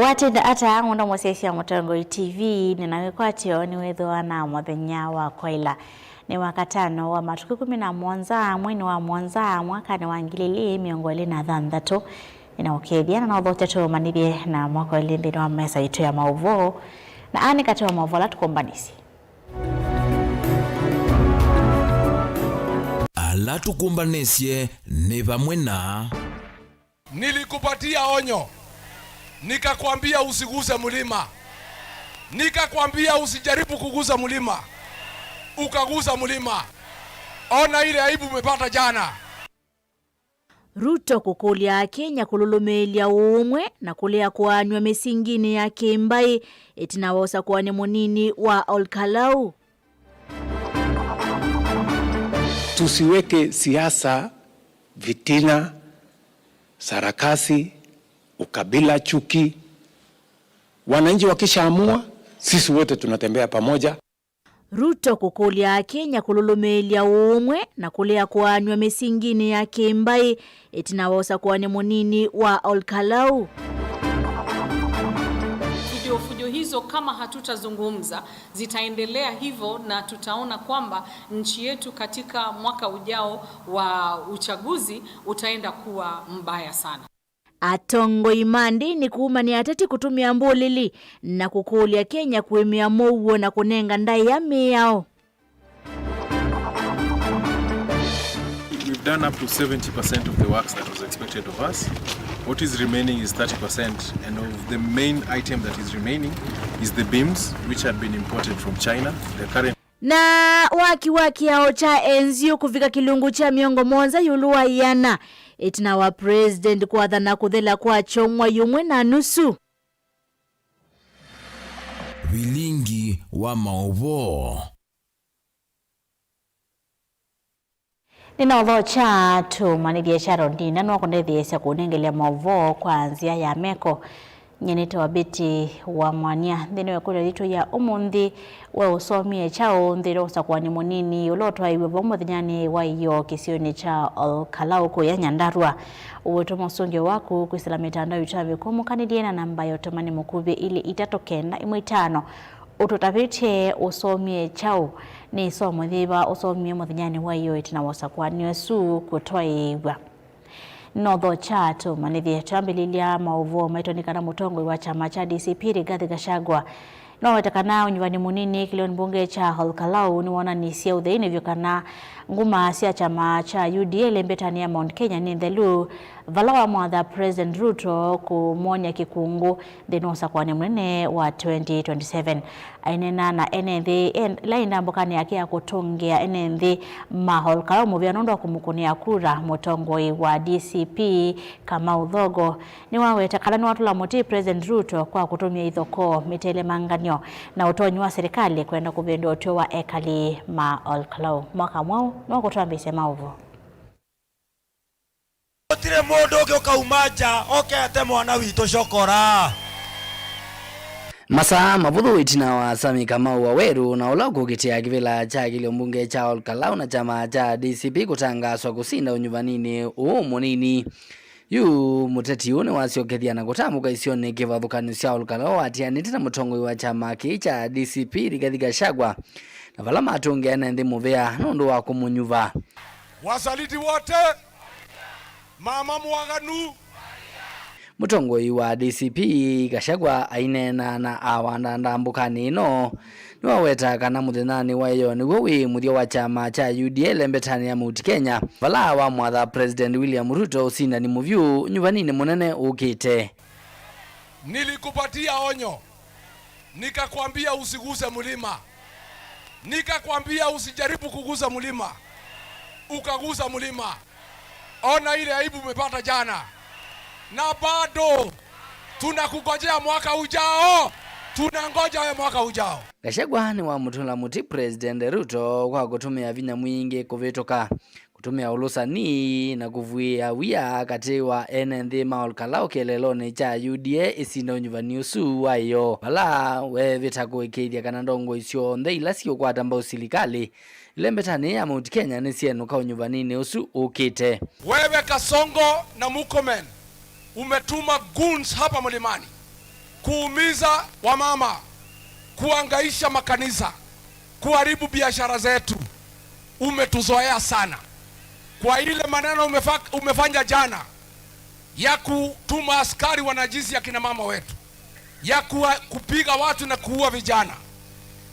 Watenda ata ng'onda mwasesi ya Mutongo TV ninawekwatio niwethwa na muthenya wa kwaila ni wakatano wa matuku 17 mwezi wa mwanza mwaka ni wa 2026 inaokethia na uthoteto manithie na mwaka ilindi wa mesa itu ya mauvo na ani kati wa mauvo la tukombanisi ala tukumbanesie ni pamwe na nilikupatia onyo, nikakwambia usiguse mlima, nikakwambia usijaribu kugusa mlima, ukagusa mlima. Ona ile aibu umepata jana. Ruto kukulia Kenya kululumelia umwe na kulea kuanywa misingini ya Kimbai itinawosa kuwa ni munini wa Olkalau. Tusiweke siasa, vitina, sarakasi, ukabila, chuki. Wananchi wakishaamua, sisi wote tunatembea pamoja. Ruto kukulia Kenya kululumelia umwe na kulea kuanywa misingini ya Kimbai itinawosa kuwa ni munini wa Olkalau. Fujo hizo kama hatutazungumza zitaendelea hivyo, na tutaona kwamba nchi yetu katika mwaka ujao wa uchaguzi utaenda kuwa mbaya sana. Atongo imandi ni kuuma ni atati kutumia mbulili na kukulia Kenya kuemea mouo na kunenga ndai ya miao. We've done up to 70% of the works that was expected of us. What is remaining is 30%, and of the main item that is remaining is the beams which had been imported from China. The current Na waki yao cha enzio kufika kilungu cha miongo monza yuluwa yana itina wa president kwa dhana kuthela kwa chomwa yumwe na nusu vilingi wa mauvo. Nina udho cha tu manibiashara ndina nwa kundethiesya kunengelea mauvo kwa nzia ya meko nyenito wa biti wa mwania dhini wekule litu ya umundi we usomie chao ndiro usakuwa ni munini ulotwa iwe bomo dhinyani wa iyo kisioni cha Olkalau ko ya Nyandarua uwetu msungi waku kuisila mitandao utavi kumu kanidiena namba yotomani mukube ili itatokenda imwitano ututapite usomie chao ni somo dhiba usomie mudhinyani wa iyo itinawasa kwa niwesu kutoa iwa Notho chatu manithie tambililia mauvo maitonikana Mutongo wa chama cha DCP Rigathi Gachagua no watakana unyuvani munini kilioni bunge cha Olkalau ni wana nisia udheini vyo kana nguma sia chama cha UDA lembetani ya Mount Kenya ni dhelu valawa mwadha President Ruto kumonya kikungu dhinosa kwa ni mnene wa 2027 ainena na NND laina mbokani yake ya kutongea NND ma Olkalau muvyanondo kumukunia kura Mutongo wa DCP kama udhogo ni wawe takalani watu la moti President Ruto kwa kutumia ithoko mitele manganyo na utonyi wa serikali kwenda kubendo otio wa ekali ma Olkalau mwaka mwao na kutuambise mauvo otire modo gyoka umaja okete mwana wito shokora Masaa mavuthu itina wa Sami Kamau Waweru na ula kukitia kivila cha kiliombunge cha Olkalau na chama cha DCP kutangaswa kusinda unyuvanini munini. Yu muteti une wasiokethia na kutamuka isioni kivathukani sia Olkalau atianite na Mutongo wa chama cha DCP Rigathi Gachagua na vala matunge NND muvea nundu wa kumunyuva. Wasaliti wote mama mwaganu. Mutongo wa DCP Gachagua ainena na awanda mbukani ino niwaweta kana muthenani wa iyo niguo wi muthio wa chama cha UDA lembetani ya Mount Kenya vala wa mwadha President William Ruto usinda ni muvyu nyuvanini munene ukite. Nilikupatia onyo, nikakwambia usiguse mlima, nikakwambia usijaribu kugusa mlima, ukagusa mlima. Ona ile aibu umepata jana. Na bado tunakungojea mwaka ujao, tunangoja wewe mwaka ujao. Gachagua ni wa mutula muti President Ruto kwa kutumia vinya mwingi kuvitoka kutumia ulusani na kuvuia wia kati wa NND ma Olkalau keleloni cha UDA isindo nyuvani usu wayo wala we vitako ikithia kana ndongo isio nthe ila sio kwata mbao silikali lembetani ya Mount Kenya ni sienu ka nyuvanini usu ukite. Wewe Kasongo na Murkomen umetuma goons hapa mlimani kuumiza wamama, kuangaisha makanisa, kuharibu biashara zetu. Umetuzoea sana kwa ile maneno umefanya jana ya kutuma askari wanajeshi ya kina mama wetu, ya kupiga watu na kuua vijana.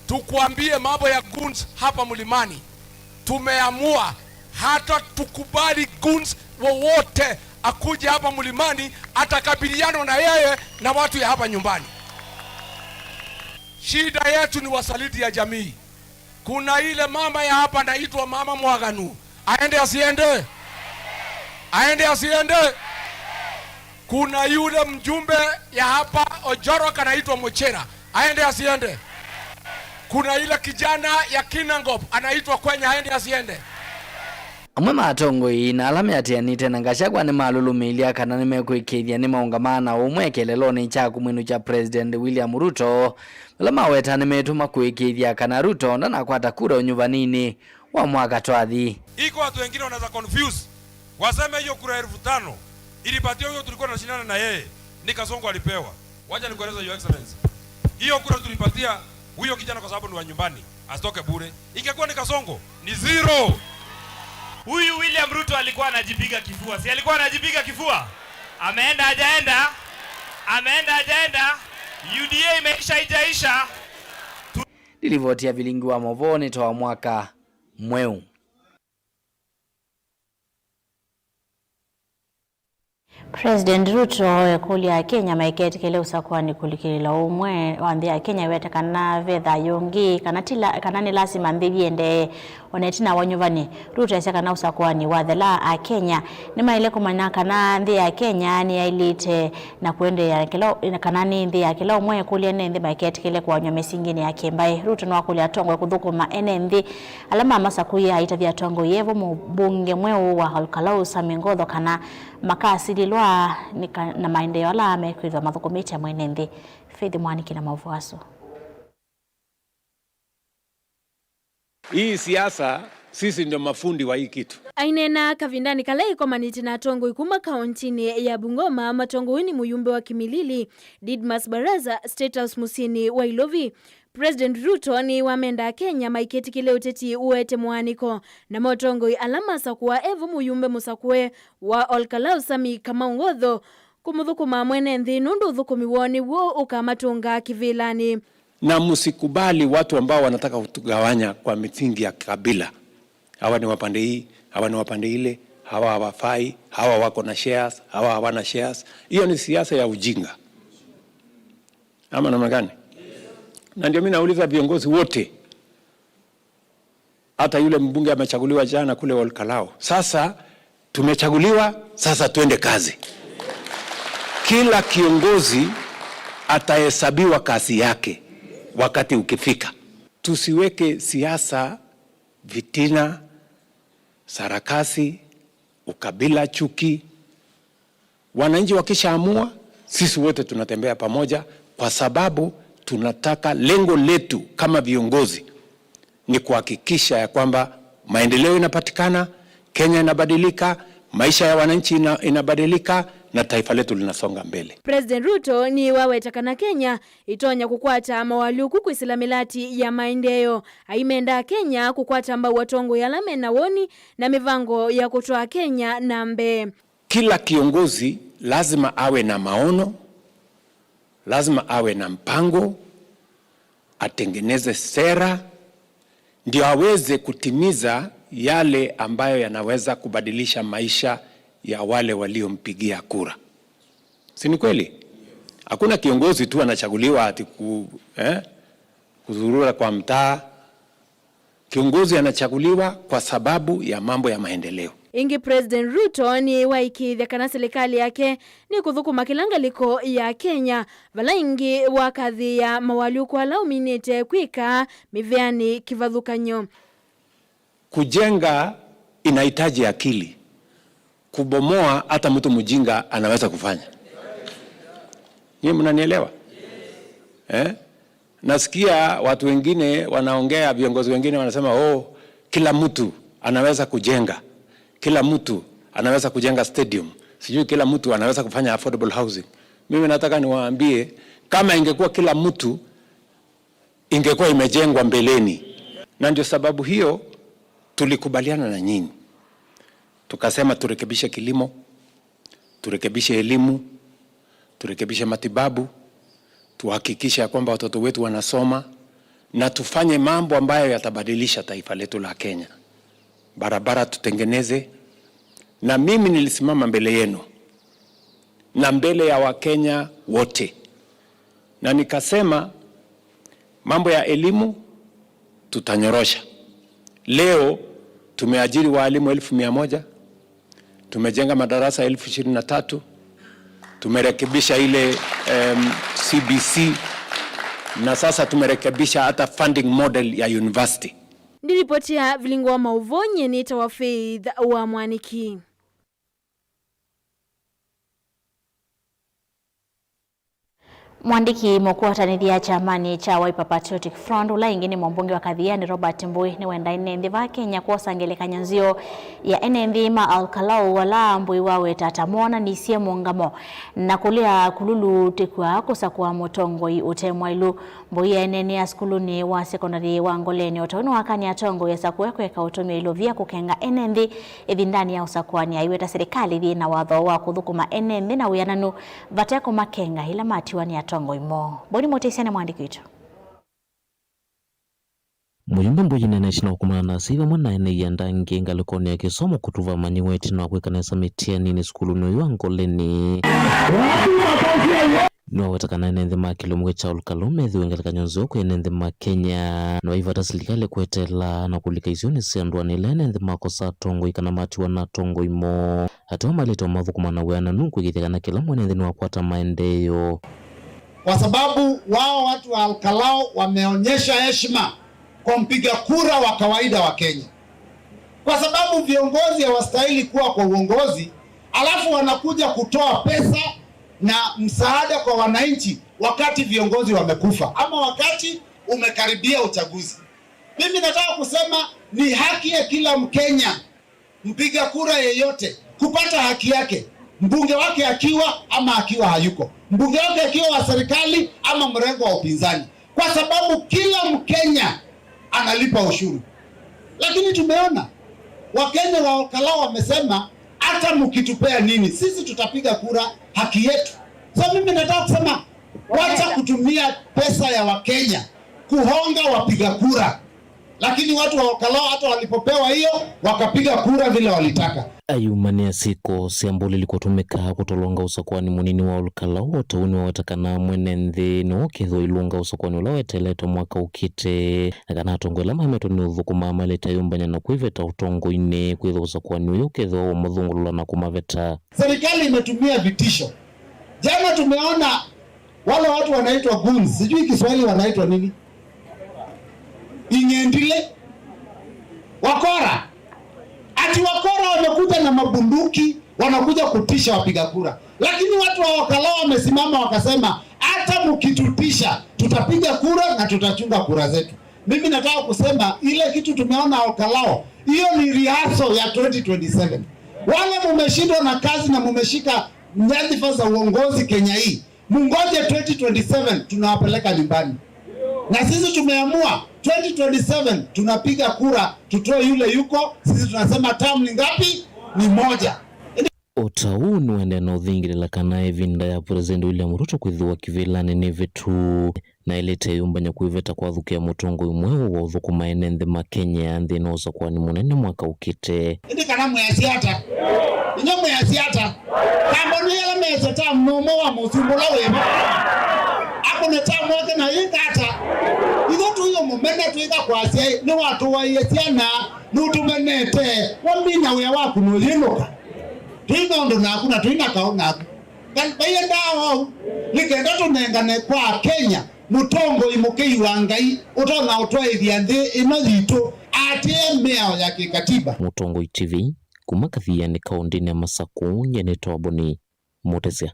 Tukuambie mambo ya guns hapa Mlimani, tumeamua hata tukubali guns wowote akuje hapa Mlimani, atakabiliana na yeye na watu ya hapa nyumbani. Shida yetu ni wasaliti ya jamii. Kuna ile mama ya hapa anaitwa Mama Mwaganu, aende asiende? Aende asiende? Kuna yule mjumbe ya hapa Ojoro anaitwa Mochera, aende asiende? Kuna ile kijana ya Kinangop anaitwa Kwenya, aende asiende? Amwe matongoi na alame atianite na Gachagua ni malulumilia kana nimekuikithia ni maungamana umwekelelo ni cha kumwinu cha President William Ruto lama weta nimetuma kuikithia kana Ruto na kwata kura unyuvanini wa mwaka twathi. Iko watu wengine wanaweza confuse waseme hiyo kura 5,000 ilipatiwa huyo tulikuwa tunashindana na yeye, ni Kasongo alipewa. Wacha nikueleza your excellency, hiyo kura tulipatia huyo kijana kwa sababu ni wa nyumbani, asitoke bure. Ingekuwa ni Kasongo ni zero. Huyu William Ruto alikuwa anajipiga kifua. Si alikuwa anajipiga kifua? Ameenda hajaenda? Ameenda hajaenda? UDA imeisha ijaisha. Nilivotia vilingi wa Movoni toa mwaka mweu. President Ruto ekulia Kenya maiketi kele usakwani kulikilila umwe wandhi ya Kenya wete kana vetha yungi kana ni lazima mbibiende onetina wanyuvani. Ruto yase kana usakwani wathela a Kenya nima ile kumanya kana ndhi ya Kenya ni yailite na kuende ya kilo kana ni ndhi ya kilo umwe kulia nende maiketi kele kwa wanywa mesingine ya Kembai. Ruto no akulia tongo kuthukuma NND alama masakuya itavya tongo yevo mbunge mweu wa Olkalau Samingodho kana makasili lwa na maendeleo la amekwithwa mathukumite mwenende Faith Mwaniki na Mavuaso. Hii siasa sisi ndio mafundi wa hii kitu. Ainena kavindani kalei kwa maniti na tongo ikuma kauntini ya Bungoma matongo ni muyumbe wa Kimilili Didmas Baraza State House Musini wa Ilovi. President Ruto ni wamenda Kenya maiketi kile uteti uete mwaniko na motongo alama sakuwa evu muyumbe musakwe wa Olkalau Sami Kamaungodho kumuthukuma mwene nthi nundu thukumi woni wo ukamatunga kivilani. Na musikubali watu ambao wanataka kutugawanya kwa misingi ya kabila. Hawa ni wapande hii, hawa ni wapande ile, hawa hawafai, hawa wako na shares, hawa hawana shares. Hiyo ni siasa ya ujinga. Ama namna gani? Na ndio mimi nauliza viongozi wote, hata yule mbunge amechaguliwa jana kule Olkalau. Sasa tumechaguliwa, sasa tuende kazi. Kila kiongozi atahesabiwa kazi yake wakati ukifika. Tusiweke siasa, vitina, sarakasi, ukabila, chuki. Wananchi wakishaamua, sisi wote tunatembea pamoja kwa sababu tunataka lengo letu kama viongozi ni kuhakikisha ya kwamba maendeleo inapatikana, Kenya inabadilika, maisha ya wananchi inabadilika na taifa letu linasonga mbele. President Ruto ni wawetakana Kenya itonya kukwata mawaliuku kuisilamilati ya maendeleo. Aimenda Kenya kukwata mbao watongo ya lame na woni na mivango ya kutoa Kenya na mbe. Kila kiongozi lazima awe na maono, lazima awe na mpango, atengeneze sera, ndio aweze kutimiza yale ambayo yanaweza kubadilisha maisha ya wale waliompigia kura. Si ni kweli? Hakuna kiongozi tu anachaguliwa ati kuzurura kwa mtaa. Kiongozi anachaguliwa kwa sababu ya mambo ya maendeleo. Ingi President Ruto ni waikithia kana serikali yake ni kuthukuma kilangaliko ya Kenya vala ingi wakathi ya mawaliuku alau minite kwika miveani kivathukanyo. Kujenga inahitaji akili. Kubomoa hata mtu mjinga anaweza kufanya. Nyinyi mnanielewa? Nasikia watu wengine wanaongea, viongozi wengine wanasema kila mtu anaweza kujenga. Kila mtu anaweza kujenga stadium. Sijui kila mtu anaweza kufanya affordable housing. Mimi nataka niwaambie Kama ingekuwa kila mtu, ingekuwa imejengwa mbeleni. Na ndio sababu hiyo tulikubaliana na nyinyi, tukasema turekebishe kilimo, turekebishe elimu, turekebishe matibabu, tuhakikishe ya kwamba watoto wetu wanasoma, na tufanye mambo ambayo yatabadilisha taifa letu la Kenya. Barabara tutengeneze. Na mimi nilisimama mbele yenu na mbele ya Wakenya wote, na nikasema mambo ya elimu tutanyorosha. Leo tumeajiri walimu 1,100, tumejenga madarasa 23,000, tumerekebisha ile CBC, na sasa tumerekebisha hata funding model ya university. Nilipotia vilingo wa mauvonye nita wa Faith wa Mwaniki. Mwandiki mukwatanithia chamani cha Wiper Patriotic Front ula ingine mbunge wa Kathiani Robert Mbui ni wenda inendi va Kenya kuosangeleka nzio ya enendi ma alkalau wala mbui wawe tatamona nisie muungamo na kulia kululu tikwa kusakwa mutongoi utemwailu mbui ya eneni ya skuluni wa sekondari wa Ngoleni otonu wakani ya tongo ya sakuwekweka utumia ilo vya kukenga enendi ndani ya usakwani aiweta serikali dhina wadho wa kuthukuma enendi na uyananu vateko makenga ila matiwani ya tongo imo. Boni motesiane mwandiki wetu. Muyumbe mbuji nene china hukumana na siva mwana ene yanda ngenga lukoni ya kisomo kutuva manyiwe china wakuekanesa mitia nini skulu nuyu Ngoleni. Nwa watakana enende makilo mwecha ulkalume dhiwe ngalika nyonzo kwa enende Kenya. Nwa hivyo serikali kuetela na kulika izioni siandua nile enende makosa tongo ikana matiwa na tongo imo. Hatuwa malito madhukumana weana nungu ikithekana kila mwenende ni wakwata maendeyo. Kwa sababu wao watu wa Alkalao wameonyesha heshima kwa mpiga kura wa kawaida wa Kenya. Kwa sababu viongozi hawastahili kuwa kwa uongozi, alafu wanakuja kutoa pesa na msaada kwa wananchi wakati viongozi wamekufa ama wakati umekaribia uchaguzi. Mimi nataka kusema ni haki ya kila Mkenya, mpiga kura yeyote, kupata haki yake, mbunge wake akiwa ama akiwa hayuko, mbunge wake akiwa wa serikali ama mrengo wa upinzani, kwa sababu kila Mkenya analipa ushuru. Lakini tumeona Wakenya wa Alkalao wamesema hata mkitupea nini sisi tutapiga kura haki yetu. So mimi nataka kusema wacha kutumia pesa ya Wakenya kuhonga wapiga kura. Lakini watu wa Alkalao hata walipopewa hiyo wakapiga kura vile walitaka. Ayumania siko siambuli likotumeka kutolonga usakwani munini wa Alkalao watauni wa watakana mwenende ni wakitho ilunga usakwani ula weteleto mwaka ukite na kana tongo ila mahimeto ni uvukuma amaleta yumbanya na kuiveta utongo ine kuitho usakwani uyo ukitho wa madhungulula na kumaveta. Serikali imetumia vitisho. Jana tumeona wale watu wanaitwa goons, sijui Kiswahili wanaitwa nini? Ingendile wakora. Ati wakora wamekuja na mabunduki wanakuja kutisha wapiga kura. Lakini watu wa Alkalao wamesimama wakasema hata mkitutisha tutapiga kura na tutachunga kura zetu. Mimi nataka kusema ile kitu tumeona Alkalao, hiyo ni riaso ya 2027. Wale mumeshindwa na kazi na mumeshika nyadhifa za uongozi Kenya hii, mungoje 2027 tunawapeleka nyumbani. Na sisi tumeamua 2027 tunapiga kura tutoe yule yuko. Sisi tunasema term ni ngapi? Ni moja. Otaunu wende na uthingirila kana evinda ya President William Ruto kwithiwa kivilani ni vitu na ilete yumbanya kuiveta kwa thukia mutongo imwewo wa uthukuma enende Kenya nthina usakwani munene mwaka ukite. Ndi kana mwesiata inyo mwesiata kambo ni yala meseta mnomo wa musimbula wema akone tamu wake na yingata izo tu hiyo mumene tuika kwa siya ni watu wa yesiana nutumenete wamina uya waku nuyinuka tuinga ndo nakuna tuinga kauna baye ndawo likenda tunengane kwa Kenya mutongo imuke wangai utona utoe thianthi ino yitu atie meo ya kikatiba. Mutongo TV kuma Kathiani kaundini ya Masaku nyenetwa Waboni Motezia.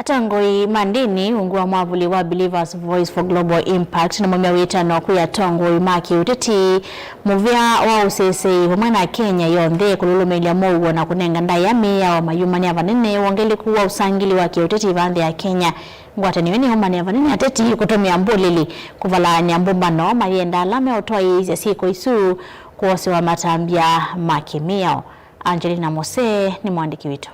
Atangoi mandini ungua mwavuli wa Believers Voice for Global Impact na mwemia witano kuya tongoi maki uteti muvia wa usese humana Kenya yonde kululumelia mogo na kunenga ndayami ya wa mayumani ya vanene wangeli kuwa usangili wa kiuteti vande ya Kenya ngwata niweni humani ya vanene ateti kutumia mbulili kuvala nyambumbano mayenda alame otoi ya siko isu kuwasi wa matambia maki miao. Angelina Mose ni mwandiki wito.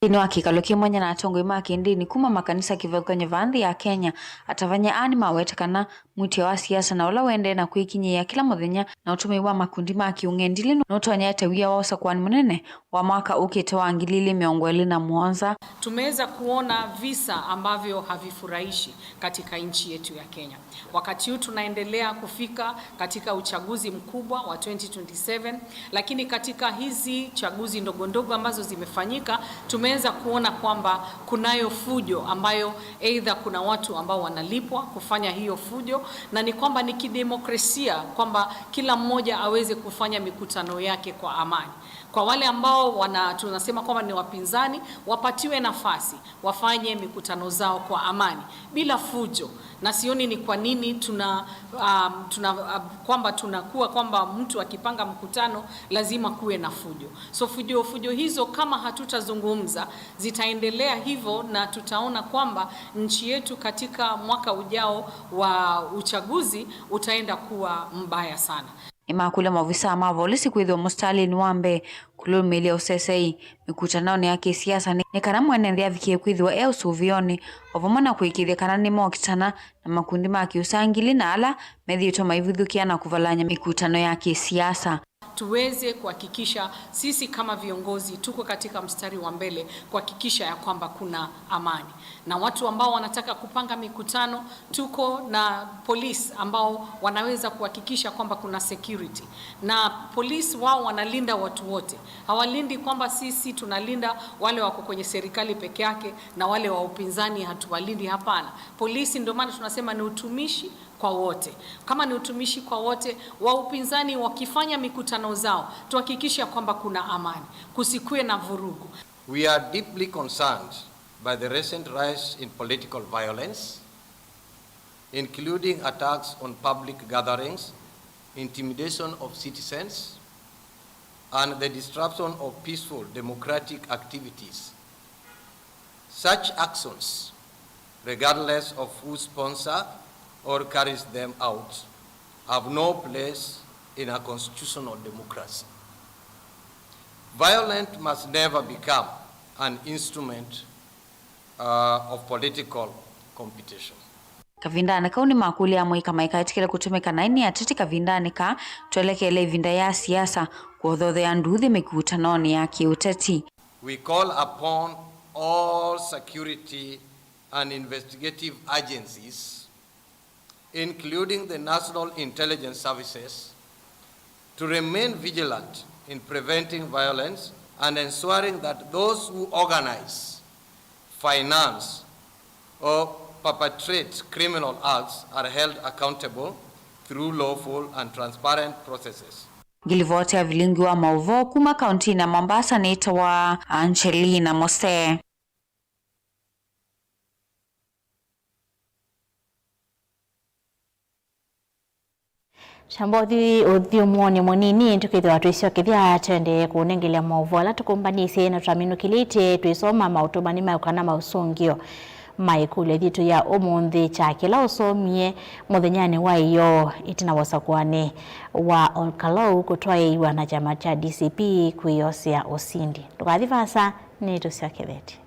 Ino akikalo kimwanya na atongoi maki ndini kuma makanisa kivekwenye vandhi ya Kenya atavanya ani mawetakana mwiti wa siasa na ula wende na kuikinye ya kila muthenya na utumi wa makundi maki ungendili na utoanya tawia wausa kwani munene wa mwaka ukitoa angilili miongweli na muonza. Tumeweza kuona visa ambavyo havifurahishi katika nchi yetu ya Kenya. Wakati huu tunaendelea kufika katika uchaguzi mkubwa wa 2027, lakini katika hizi chaguzi ndogo ndogo ambazo zimefanyika tumeweza kuona kwamba kunayo fujo ambayo either kuna watu ambao wanalipwa kufanya hiyo fujo, na ni kwamba ni kidemokrasia kwamba kila mmoja aweze kufanya mikutano yake kwa amani. Kwa wale ambao tunasema kwamba ni wapinzani wapatiwe nafasi wafanye mikutano zao kwa amani bila fujo, na sioni ni kwa nini kwamba tunakuwa kwamba mtu akipanga mkutano lazima kuwe na fujo. So fujo hizo kama hatutazungumza zitaendelea hivyo, na tutaona kwamba nchi yetu katika mwaka ujao wa uchaguzi utaenda kuwa mbaya sana. Imakule mavisa ama volisi kuidho mustali niwambe kulumilia usesei mikutano ni yake siasa ni kana mwenendea vikie kuidhwa eo suvioni ovomana kuikithia kana ni mokitana na makundi maki usangili na ala medhito maivudhukia na kuvalanya mikutano yake siasa. Tuweze kuhakikisha sisi kama viongozi tuko katika mstari wa mbele kuhakikisha ya kwamba kuna amani, na watu ambao wanataka kupanga mikutano tuko na polisi ambao wanaweza kuhakikisha kwamba kuna security, na polisi wao wanalinda watu wote, hawalindi kwamba sisi tunalinda wale wako kwenye serikali peke yake na wale wa upinzani hatuwalindi. Hapana, polisi ndio maana tunasema ni utumishi kwa wote. Kama ni utumishi kwa wote, wa upinzani wakifanya mikutano zao tuhakikisha kwamba kuna amani, kusikue na vurugu. We are deeply concerned by the recent rise in political violence, including attacks on public gatherings, intimidation of citizens, and the disruption of peaceful democratic activities. Such actions, regardless of who sponsor or carries them out, have no place in a constitutional democracy. Violence must never become an instrument of political competition. Kavindane kauni makuli ya mwika maika itikile kutumika na ini atiti kavindane ka tuelekele vinda ya siasa kuodhothe ya nduthi mikutanoni ya kiuteti. We call upon all security and investigative agencies, including the National Intelligence Services, to remain vigilant in preventing violence and ensuring that those who organize, finance, or perpetrate criminal acts are held accountable through lawful and transparent processes. Gilivote ya vilingi wa Mauvo kuma kaunti na Mombasa nita wa Angelina Mose. Shambothi uthiumoni munini tukithwa twisio kithia twende kunengelea mauvola tukumbanise na traminu kilite twisoma mautubani maukana mausungio maikule thitu ya umuthi chakila usomie muthenyani wa iyo itina wasakwane wa Olkalau kutwaiwa na chama cha DCP kuiosea usindi. Tukathivasa ni tusio kitheti.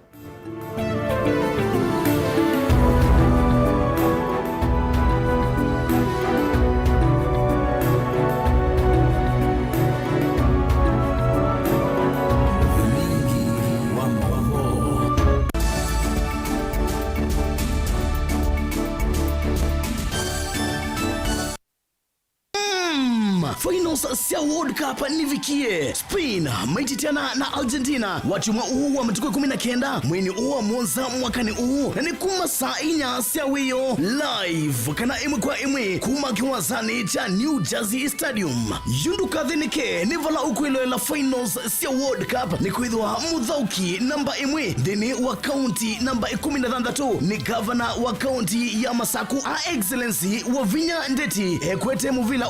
Finals sia World Cup nivikie. Spain maititiana na Argentina wachuma wametuka 19 mwini mwanza mwakani na ni kuma saa inya sia wiyo live kana imwe kwa imwe kuma kiwazani cha New Jersey Stadium. Yundu kathinike nivala ukwilo la finals sia World Cup ni kuidhwa muthauki namba imwe dini wa county namba 16 ni governor wa county ya Masaku Excellency wa Vinya Ndeti ekwete muvila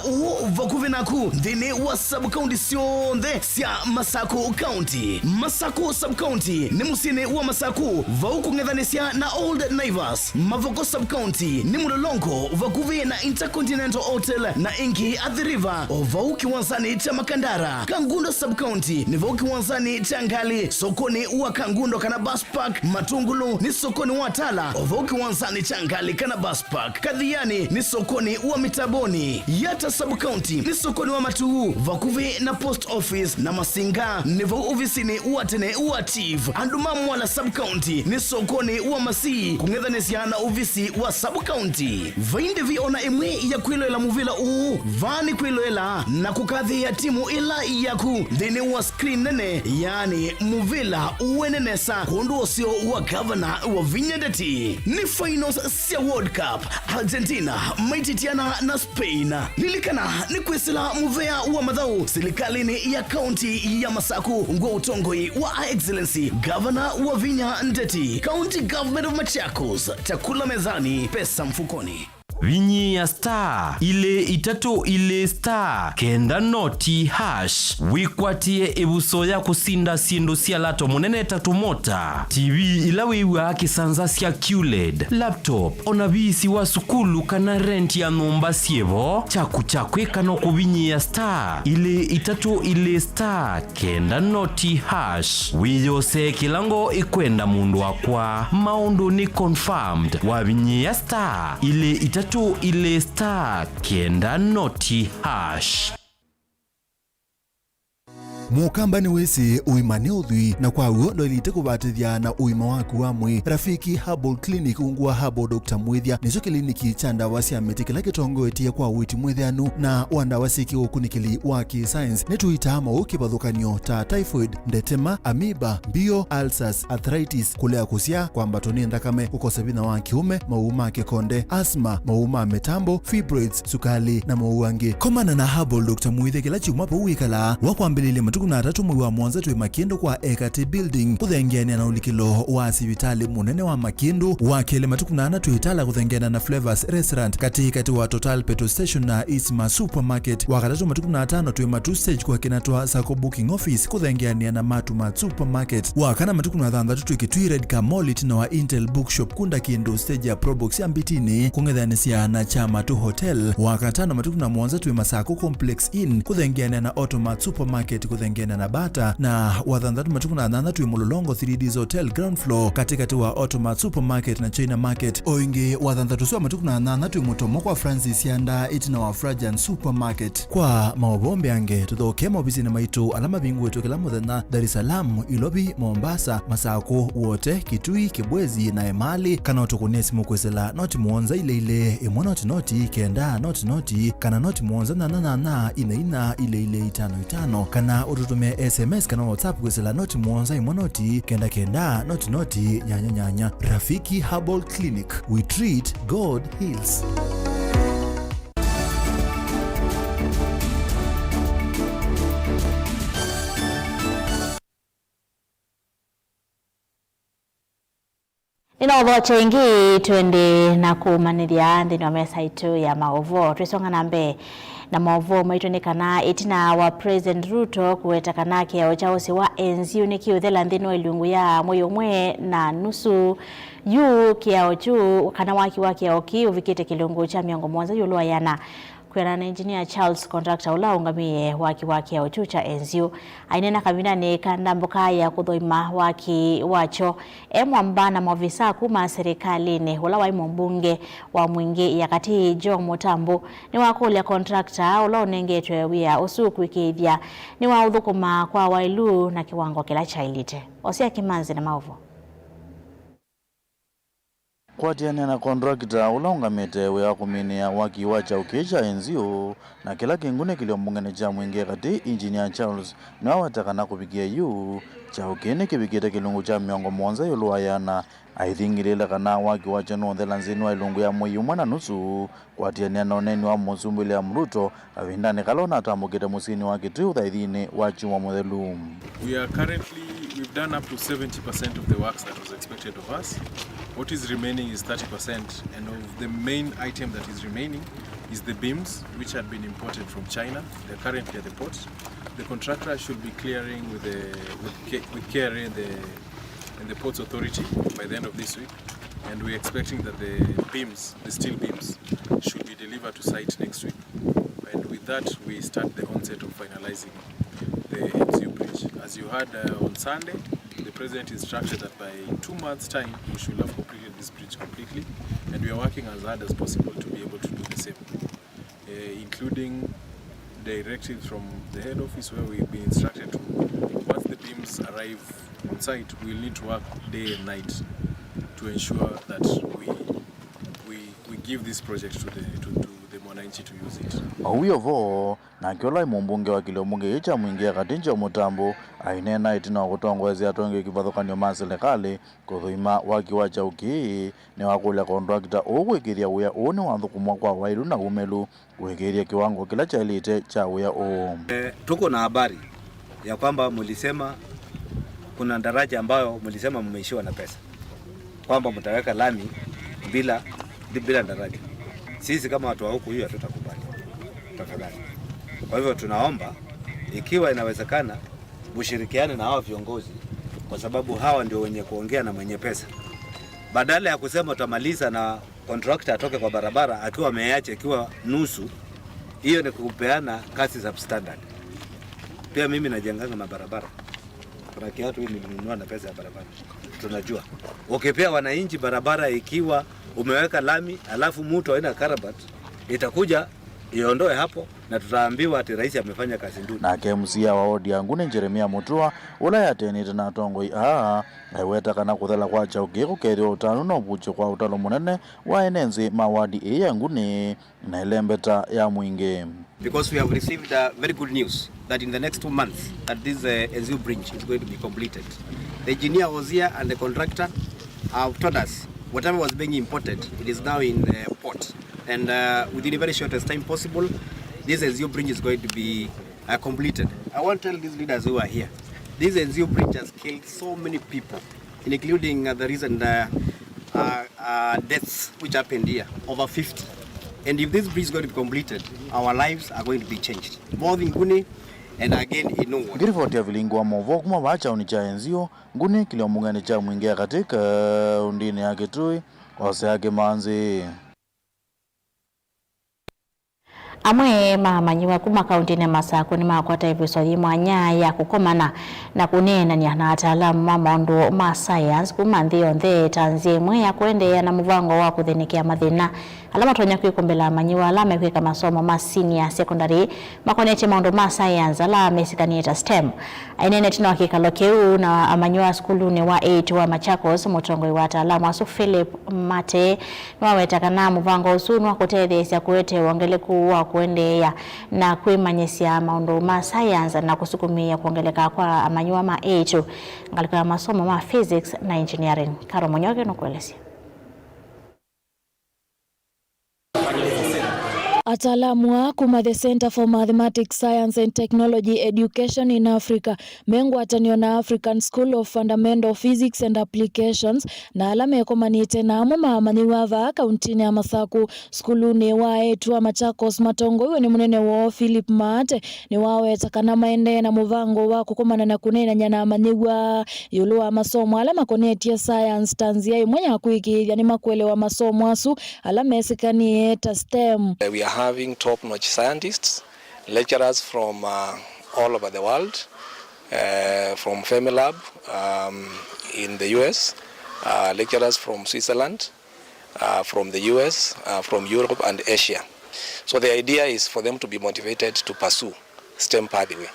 vakuvinaku dini wa sub county sionde sia Masaku County. Masaku sub county ni musine wa Masaku vauku ngethanisya na Old Naivas. Mavoko sub county ni mulolongo vakuvi na Intercontinental Hotel na ingi at the river vauki wanzani cha Makandara. Kangundo sub county ni vauki wanzani cha Ngali sokoni wa Kangundo kana bus park. Matungulu ni sokoni wa Tala vauki wanzani cha Ngali kana bus park. Kadhiani ni sokoni wa Mitaboni. Yata sub county ni sokoni wa Matuu vakuvi na post office na Masinga ni vau ofisini uatene uachieve. Andumamu wala sub county ni sokoni wa Masii kungethanisya na ofisi wa sub county. Vainde viona imwe ya kwiloela muvila vani kwiloela na kukadhi ya timu ila yaku dini wa screen nene yani muvila uwenenesa kundu osio wa governor wa Vinya Ndeti. Ni finals sia World Cup Argentina maititiana na Spain. Lilikana ni kwisila muvea wa madhau silikalini ya county ya Masaku ngwa utongoi wa Excellency governor wa Vinya Ndeti. County government of Machakos, chakula mezani, pesa mfukoni. Vinyi ya star ile itatu ile star kenda noti hash wikwatie ebuso ya kusinda sindu sia lato munene tatu mota TV ilawiwa kisanza sia QLED laptop onabisi wa sukulu kana rent ya nomba sievo chaku kano kubinyi ya star ile itatu ile star kenda noti hash wiyose kilango ikwenda mundu wakwa maundu ni confirmed wabinyi ya star ile itatu ile star kenda noti hash. Mukambani wese uimane udhui na kwa uondo ilite kubatithia na uima waku wa mwi. Rafiki Herbal Clinic ungua Herbal Dr. Mwithia nicho kliniki cha ndawa cia miti kila kitongo etia kwa witi mwithianu na wandawa siki ukunikili wa science netuitama ukibadhukanio ta typhoid, ndetema, amoeba, bio, ulcers, arthritis, kulea kusia kwa mbatoni ndakame, ukosebina wa kiume, mauma kekonde, asthma, mauma metambo, fibroids, sukali na mauangi. Komana na Herbal Dr. Mwithia kila chiumapo uikala wakwambilile kuna tatu mwi wa mwanza twe Makindu kwa Ekati Building kuthengeania na ulikilo wa sivitali munene wa Makindu wa kele matukunana tuitala kuthengeania na Flavors Restaurant katikati wa Total Petrol Station na Isma Supermarket wakatatu matukunatano twe Matu Stage kwa kinatwa Sako Booking Office kuthengeania na Matuma Supermarket wakana matukunathandatu twe Kitui Red Molit na wa Intel Bookshop kunda Kindu stage ya Probox ya Mbitini kungethanisia na Chama Tu Hotel wakatano matukuna mwanza twe Masako Complex Inn kuthengeania na Automat Supermarket kuthengeana na Bata na wathandatu matukuna nana tui Mulolongo 3Ds Hotel ground floor katikati wa Automat Supermarket na China Market. Oinge wathandatu swa matukuna nana tui Mutomo kwa Francis Yanda itina wa Frajan Supermarket. Kwa maobombe ange tuthoke mobisi na maitu alama bingu wetu kila muthenya Dar es Salaam, Ilobi, Mombasa, Masako wote Kitui, Kibwezi na Emali kana utukunesi mukwesela noti muonza ile imwe noti kenda noti kana noti muonza na ina ile 55 kana ututume SMS kana WhatsApp kwesela noti muonza imwe noti kenda noti nyanya. Rafiki Herbal Clinic, we treat, God heals. Inovocha ingi twende na kumanithia nthini wa mesa itu ya maovo twisonga nambe na maovo maitonekana itina wa President Ruto kuwetakana kiao cha usi wa enzi unikiuthela nthini wa ilungu ya moyo mwe na nusu yu kiao chu kana waki kiao ki uvikite kilungu cha miongo mwanza yulua yana kwena na engineer Charles Contractor ula ungamie waki ya uchucha enzio ainena kabina ni kandambuka ya kudhoima waki wacho mwambana mavisa kuma serikali ni ula wa mbunge wa mwingi ya kati Joe Mutambu ni wakulia contractor ula unengetwe wia usuku ikidhia ni wa udhukuma kwa wailu na kiwango kila cha ilite Osia Kimanzi na Maovo. kwatiania na kontrakta ulaungamite wia kuminia wakiwa cha ukisha enzio na kila kingune kiliombungane cha mwingia kati Engineer Charles na watakana kupigia yu cha ukene kibikita kilungu cha miongo monza yuluayana aithingilile kana wakiwa cha nothela nzini wa ilungu ya mwiyu mwana nusu kwatiania na oneni wa Musumbi ya Ruto avindane kalona atambukite musini wa kitu uthaithini wa chuma muthelu. We've done up to 70% of the works that was expected of us. What is remaining is 30%, and of the main item that is remaining is the beams, which had been imported from China. They're currently at the port. The contractor should be clearing with KRA and the Ports Authority by the end of this week, and we're expecting that the steel beams, should be delivered to site next week. And with that, we start the onset of finalizing the MCU bridge. As you heard on Sunday, the President instructed that by 2 months' time we should have completed this bridge completely, and we are working as hard as possible to be able to do the same, including directives from the head office where we've been instructed to, once the beams arrive on site, we'll need to work day and night to ensure that we give this project to the mwananchi to use it. Huyo vo na kiola mumbunge wa kiliomunge icha mwingia katinja mutambo ainena itina kutongwezi atonge kibathokanio ma serikali kuthuima wakiwa cha uki ni wakula kontrakta ogwikiria uya one wathukumwa kwa wairu na umelu gwikiria kiwango kila cha elite cha uya o. Tuko na habari ya kwamba mlisema kuna daraja ambayo mlisema mmeishiwa na pesa, kwamba mtaweka lami bila daraja. Sisi kama watu wa huku hiyo hatutakubali. Tafadhali. Kwa hivyo tunaomba ikiwa inawezekana mshirikiane na hao viongozi, kwa sababu hawa ndio wenye kuongea na mwenye pesa. Badala ya kusema tutamaliza na contractor atoke kwa barabara akiwa ameacha ikiwa nusu, hiyo ni kupeana kazi substandard. Pia mimi najenganga mabarabara. Kuna kiatu hii nilinunua na pesa ya barabara. Tunajua. Ukipea wananchi barabara ikiwa umeweka lami alafu mtu aina karabat, itakuja iondoe hapo na tutaambiwa ati rais amefanya kazi nzuri. Na KMCA wa wodi yangu ni Jeremia Mutua ulaya tenite na tongoi aiweta kana kuthela kwa cha ukiku kerio utanu no bucho kwa utalo munene wa enenzi mawadi yangu ni na ilembeta ya mwingi. Because we have received very good news that in the next 2 months that this MCU bridge is going to be completed. The engineer was here and the contractor have told us whatever was being imported, it is now in port. And within a very shortest time possible, this MCU bridge is going to be completed. I want to tell these leaders who are here, this MCU bridge has killed so many people, including the recent deaths which happened here, over 50. And if this bridge is going to be completed, our lives are going to be changed, both in Guni and again in Nungwa. Ngirifoti ya vilingwa movo kuma wacha unicha enzio Guni kiliomungani cha mwingia katika undini yake tui wase yake manzi. Amwe mamanyiwa kuma kaunti ya Masako ni makwata ibiso yimwanya ya kukomana na kunena ni na ataalamu mamondo ma science kuma nthio nthe tanzie mwe ya kuendeea na muvango wa kuthinikia mathina alama tonya kwikombela amanyiwa alama kwika masomo ma senior secondary makonete maondo ma science ala mesikanieta STEM ainene tina wakikalo keu na amanyiwa skuluni wa 8 wa Machakos mutongoi wa ataalamu asu Philip Mate nwawetaka na muvango usunu kutetheesya kuete wangeleku wa kuendeea na kwimanyesya maondo ma science na kusukumia kuongeleka kwa amanyiwa ma 8 ngalika masomo ma physics na engineering. Karo Monyoge nokuelezea. Ataalamu wa kuma the Center for Mathematics, Science and Technology Education in Africa mengwatanio na African School of Fundamental Physics and Applications na alame komanite na mamanyiwa va kauntini ya Masako skuluni wa 8 wa Machakos matongo iwe ni munene wa Philip Mate ni wawe takana maende na muvango wa kukomana na kunena nyana amanyiwa yulu wa masomo alama koneti ya science tanzia mwenye kuiki yani makwele wa masomo asu alame sikani eta STEM. We are having top-notch scientists, lecturers from all over the world, from Femilab in the US, lecturers from Switzerland, from the US, from Europe and Asia. So the idea is for them to be motivated to pursue STEM pathway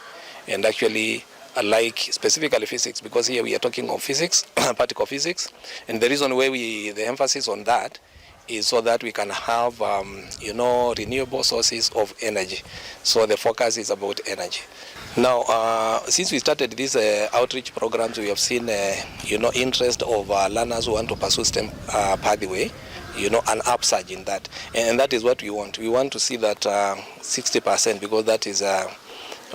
and actually like specifically physics, because here we are talking of physics, particle physics, and the reason why the emphasis on that is so that we can have, renewable sources of energy. So the focus is about energy. Now, since we started these outreach programs, we have seen, interest of learners who want to pursue STEM pathway, an upsurge in that. And that is what we want. We want to see that 60%, because that is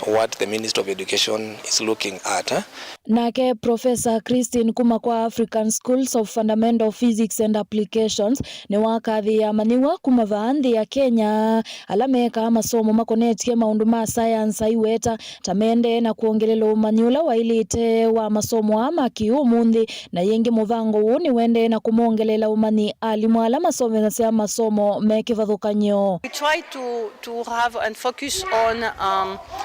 what the Minister of Education is looking at. Nake Professor Christine Kuma kwa African Schools of Fundamental Physics and Applications ni wakathi ya maniwa kuma vaandhi ya Kenya alameka masomo makonetie maundu ma science aiweta tamende na kuongelela umanyula wa ilite wa masomo ama kiumundi na yengi muvango uni wende na kumongelela umani alimu ala masomo na sea masomo mekivathukanyo. We try to have and focus on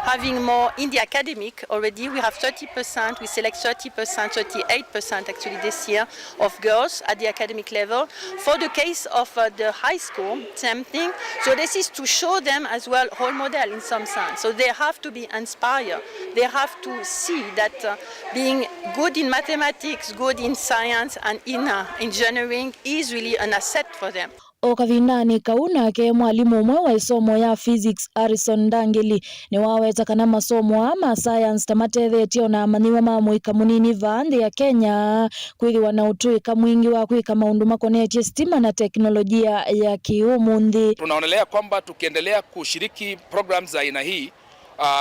having more in the academic. Already we have 30%, we select 30%, 38% actually this year of girls at the academic level. For the case of the high school, same thing. So this is to show them as well role model in some sense. So they have to be inspired. They have to see that being good in mathematics, good in science and in engineering is really an asset for them. Okavindani kauna ke mwalimu umwe wa isomo ya physics Harrison Ndangeli ni waweza kana masomo ama science tamatethetio na maniwa mamuika munini vaandhi ya Kenya kwithiwa na utuika mwingi wa kuika maundu makonetie stima na teknolojia ya kiumundi. Tunaonelea kwamba tukiendelea kushiriki programs za aina hii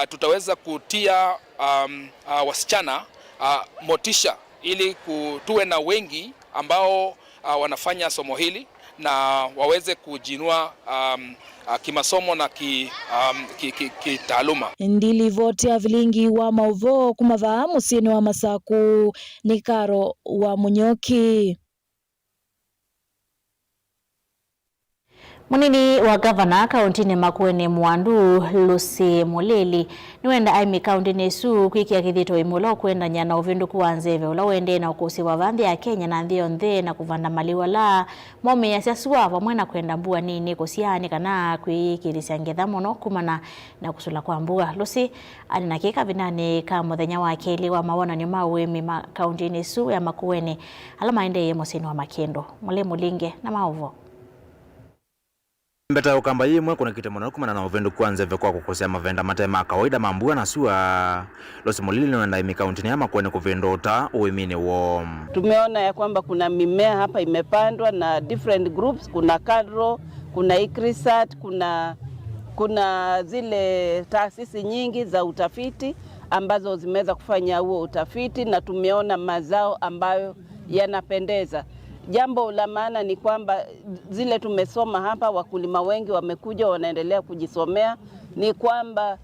tutaweza kutia wasichana motisha ili tuwe na wengi ambao wanafanya somo hili na waweze kujinua kimasomo na kitaaluma. Ndili vote ya vilingi wa mauvo kumavaa musini wa Masaku ni Karo wa Munyoki. Munini wa gavana kauntini Makueni Mwandu Lucy Muleli niwenda aimi kaunti nesu kwikia kithito imulo kwenda nyana uvindu kuwanzeve ula wende na ukusi wa vandhi ya Kenya na nthio nthe na kuvanda maliwa la mome ya siasua pamwena kwenda mbua nini kusiani kana kwikirisya ngetha muno kumana na kusula kwa mbua. Lucy alinakika vinani ka muthenya wa keli wa mawonanio ma uimi kaunti nesu ya Makueni alama ende ye musini wa Makendo Mule Mulinge na Mauvo. Mbeta ukamba yimwe kuna kitemono kumana na uvendu kwanza vekwa kukosea mavenda matema kawaida mambua na sua Lucy Muleli niwenda imi kaunti ya Makueni kuvendota uimini wo. Tumeona ya kwamba kuna mimea hapa imepandwa na different groups, kuna Kadro, kuna Ikrisat, kuna zile taasisi nyingi za utafiti ambazo zimeweza kufanya huo utafiti na tumeona mazao ambayo yanapendeza. Jambo la maana ni kwamba zile tumesoma hapa, wakulima wengi wamekuja wanaendelea kujisomea, ni kwamba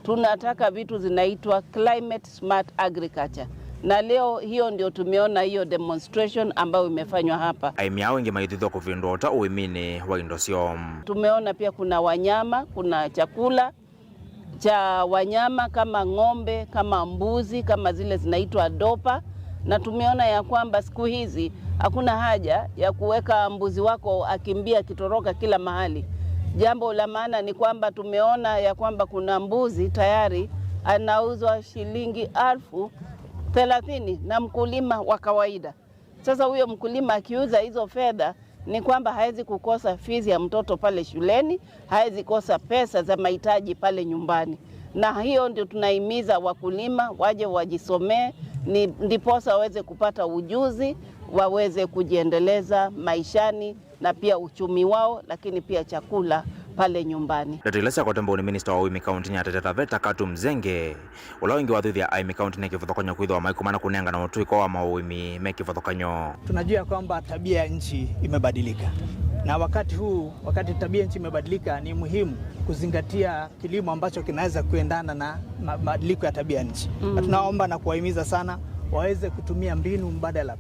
tunataka vitu zinaitwa climate smart agriculture. Na leo hiyo ndio tumeona hiyo demonstration ambayo imefanywa hapa. Aimia wengi maithizo kuvindota uimini wa indosio. Tumeona pia kuna wanyama, kuna chakula cha wanyama kama ng'ombe, kama mbuzi, kama zile zinaitwa dopa. Na tumeona ya kwamba siku hizi hakuna haja ya kuweka mbuzi wako akimbia kitoroka kila mahali. Jambo la maana ni kwamba tumeona ya kwamba kuna mbuzi tayari anauzwa shilingi 30,000 na mkulima wa kawaida. Sasa huyo mkulima akiuza hizo fedha ni kwamba hawezi kukosa fees ya mtoto pale shuleni, hawezi kosa pesa za mahitaji pale nyumbani. Na hiyo ndio tunahimiza wakulima waje wajisomee, ndiposa waweze kupata ujuzi, waweze kujiendeleza maishani na pia uchumi wao, lakini pia chakula pale nyumbani. Datilesa kwa tembo ni minister wa uimi kaunti ya Taita Taveta Katu Mzenge ula wengi wathithi ya uimi kaunti na kivuthokanyo kwithwa maikumana kunenga na utuiko wa mauimi mekivuthokanyo. Tunajua kwamba tabia ya nchi imebadilika, na wakati huu, wakati tabia nchi imebadilika, ni muhimu kuzingatia kilimo ambacho kinaweza kuendana na mabadiliko ya tabia nchi. Na tunaomba na kuwahimiza sana waweze kutumia mbinu mbadala.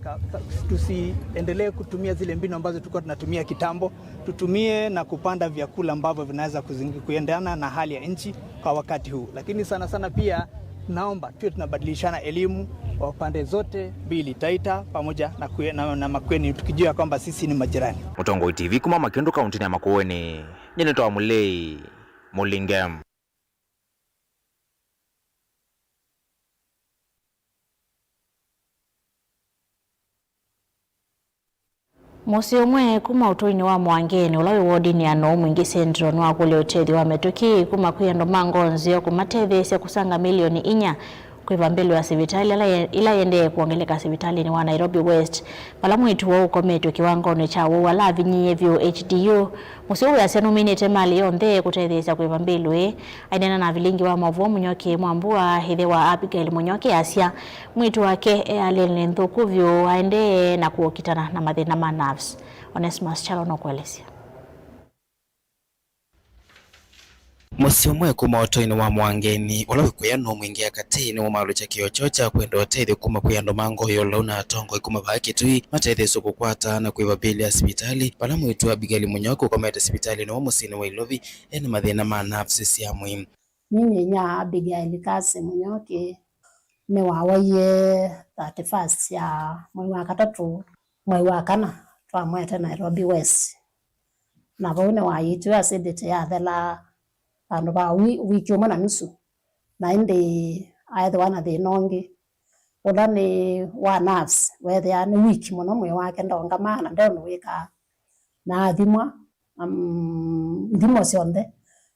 Tusiendelee kutumia zile mbinu ambazo tulikuwa tunatumia kitambo. Tutumie na kupanda vyakula ambavyo vinaweza kuendana na hali ya nchi kwa wakati huu. Lakini sana sana pia naomba tuwe tunabadilishana elimu wa pande zote mbili, Taita pamoja na Makueni, tukijua kwamba sisi ni majirani. Mutongo TV kuma Makendo kaunti ya Makueni. Ninatoa Mulei Mulingem. Musi umwe kuma utoini wa mwangeni ulawi wodini ano mwingi sentro nwa kule utethi wa metuki kuma kuyendo mangonzio kumatethesya kusanga milioni 4 kwiva mbele wa sivitali ila yende kuongeleka sivitali ni wa Nairobi West palamu itu wa ukometu kiwangoni cha wala vinyiye vyo HDU musi uwe asianuminite mali yonde kutethesya kwiva mbele aidena na vilingi wa mavuo Munyoki mwambua hithe wa Abigail Munyoki asia mwitu wake alene nthuku vyo aende na kuokitana na mathina ma nerves. Onesimus Chalo no kuelezea. Musi umwe kuma utoini wa mwangeni ulawi kuyano mwingi akatini umalu cha kiochocha kwenda otethi kuma kuyando mango yolauna atongo ikuma baki tui matethi suku kwata na kuiva bili ya sibitali palamu itu Abigail Munyoki kumeta sibitali na wamusini wa Ilovi eni mathina ma nafsi siya muhimu. Mimi nya Abigail kasi Munyoki ni wawaye 31st ya mwezi wa katatu mwezi wa kana twamwete Nairobi West na vone wayitu acidity ya thela ando ba wiki umwe na nusu na indi aithe wana the nongi ulani wa nerves whether ya ni wiki muno mwe wake ndonga mana ndono wika na thimwa thimo cionthe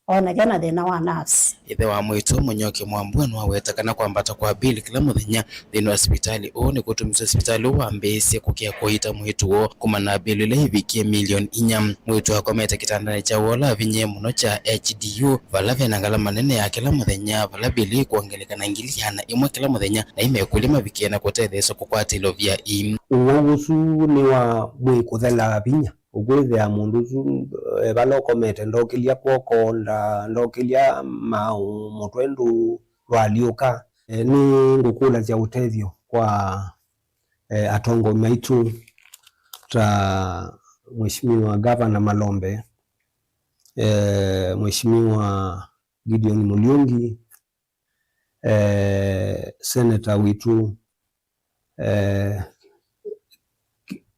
ona gena thina wa nerves. Ithe wa mwitu Munyoki mwambua nwa wetakana kwambata kwa bili kila muthenya thini wa hospitali ni kutumisa hospitali wa mbesi kukia kuita mwitu wo kumana bili ile hivikie milioni 4 mwitu akometa kitandani cha wola vinye muno cha HDU vala venangala manene ya kila muthenya vala bili kuongelekana ingiliana imwe kila muthenya na imekulima vikiena kutetheswa kukwata Ilovia uwusu ni wa mwikuthela vinya ugwithia mundu balokomete ndokilia kuokonda ndokilia mau mutwendu rwaliuka ni ngukula cia utethio kwa atongo maitu ta Mheshimiwa Gavana Malombe, Mheshimiwa Gideon Muriungi, Senator witu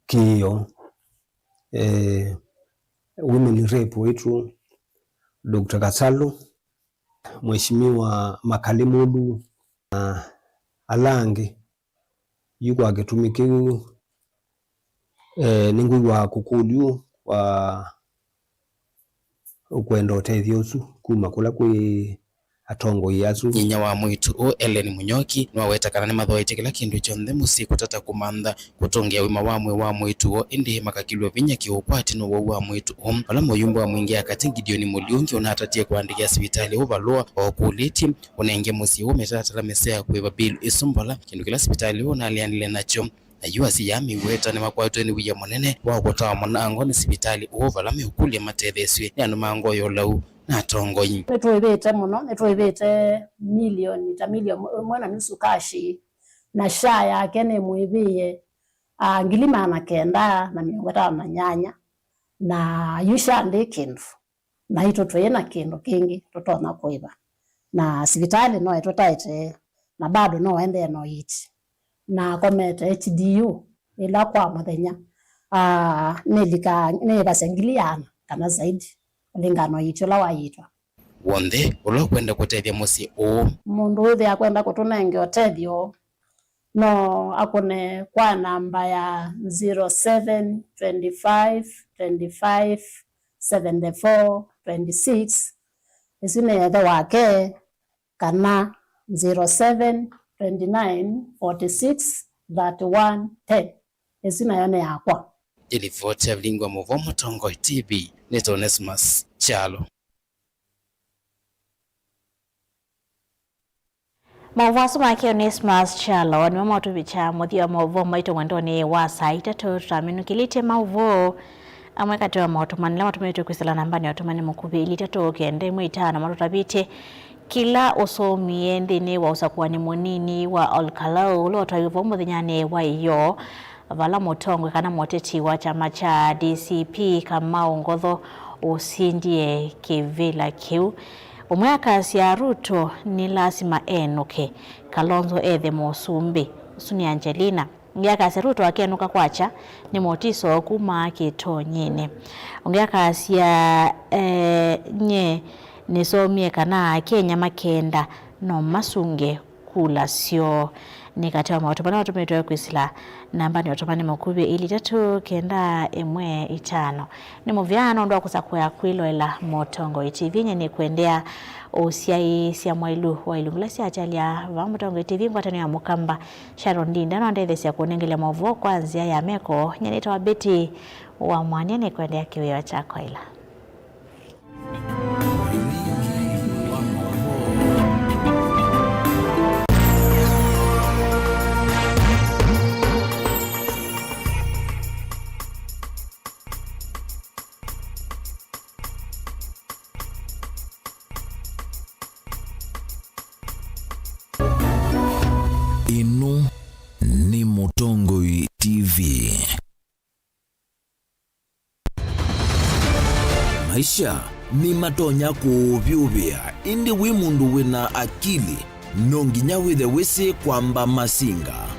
Kiyo, women rep wetu Dr. Kasalu, Mheshimiwa Makalimudu Alange yuko agitumikiu ningu wa kukulyu wa ukwenda utethio usu kuma kula kwi atongo yasu nyinya wa mwitu Ellen Munyoki nwa wetakana ni mathoite kila kindu chonthe musi kutata kumantha kutongia wima wamwe wa mwitu indi makakilwa vinya kiupati no wa mwitu wala moyumbo wa mwingi akati Gideon Muriungi unatatie kuandikia sibitali ubalua okuliti unenge musi umetata la mesea kuiva bill isumbola kindu kila sibitali unalianile nacho ayua siyami weta ni makwatu ni wiya monene wa kutoa monango ni sibitali vala meukulia matetheswe ni anu mango yolau na tongo yi netwibete muno netwibete milioni mwana nusu kashi na sha yake ni mwibie ngilima na kenda na miongota na nyanya na yusha ndi kindu na hito twena kindu kingi totona kuiba na sibitali no etotaite na bado no ende no iti na komete HDU ila kwa muthenya ne basengiliana kana zaidi lingano yitu la wayitwa wonde ulo kwenda kutethia musi mundu withe akwenda kutunenge utethio no akone kwa namba ya 0725 25 74 26 isine yathe wake kana 07 29 46 31 10 isina yone yakwa ilivoti ya vilingwa Muvomo Tongo TV ni Onesimus Chalo. Mauvasu make Onesimus Chalo ni mama tubicha muthia Muvomo ito mwendoni wa saita tutaminu kilite mauvo amweka tuwa mautumani lama tumetu kwisila nambani watumani mukubi ilita kende mwitana matutabite kila usomie ndini wa usakuwani munini wa Olkalau ulo watawivu muthinyane wa iyo vala mutongwe kana moteti wa chama cha DCP kama Ngotho usindie kivila kiu umwaka sia Ruto ni lazima enuke Kalonzo ethe Musumbi Suni Angelina ngiaka sia Ruto akenuka kwacha ni motiso kuma kitonyine ngiaka sia nye nisomie kana Kenya makenda no masunge kula sio ni katiwa mautopana watumitoe kuisila namba ni watopani mokubye ili 395 ni muvyano ndo kusakuya kwilo ila Motongo TV nye ni kuendea usiai siya mwailu wa ilungula siya ajalia wa Motongo TV mkwatani ya Mukamba Sharon Ndinda na ndethe siya kunengele mavuo kwa nzia ya meko nye nita wabeti wa Mwania ni kuendea kiwewa chako ila Inu ni Motongo TV. Maisha ni matonya kuvyuvia indi wimundu wina akili nonginya withe wisi kwamba masinga